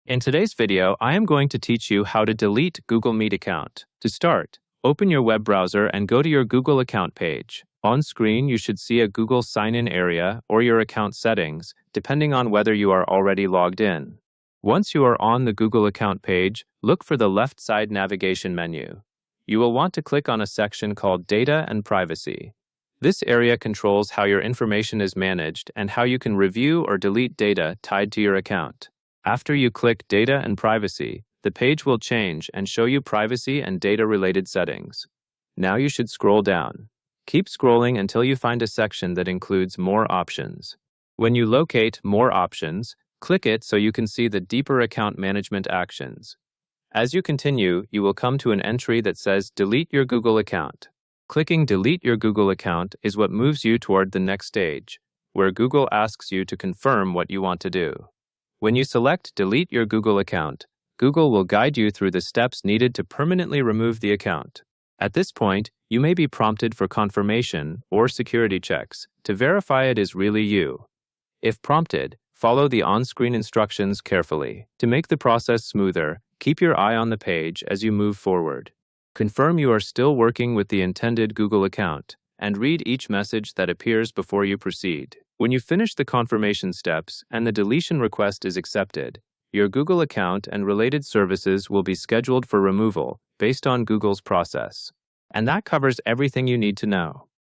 In today's video, I am going to teach you how to delete Google Meet account. To start, open your web browser and go to your Google account page. On screen, you should see a Google sign-in area or your account settings, depending on whether you are already logged in. Once you are on the Google account page, look for the left side navigation menu. You will want to click on a section called Data and Privacy. This area controls how your information is managed and how you can review or delete data tied to your account. After you click Data and Privacy, the page will change and show you privacy and data-related settings. Now you should scroll down. Keep scrolling until you find a section that includes More Options. When you locate More Options, click it so you can see the deeper account management actions. As you continue, you will come to an entry that says Delete your Google account. Clicking Delete your Google account is what moves you toward the next stage, where Google asks you to confirm what you want to do. When you select Delete your Google account, Google will guide you through the steps needed to permanently remove the account. At this point, you may be prompted for confirmation or security checks to verify it is really you. If prompted, follow the on-screen instructions carefully. To make the process smoother, keep your eye on the page as you move forward. Confirm you are still working with the intended Google account, and read each message that appears before you proceed. When you finish the confirmation steps and the deletion request is accepted, your Google account and related services will be scheduled for removal based on Google's process. And that covers everything you need to know.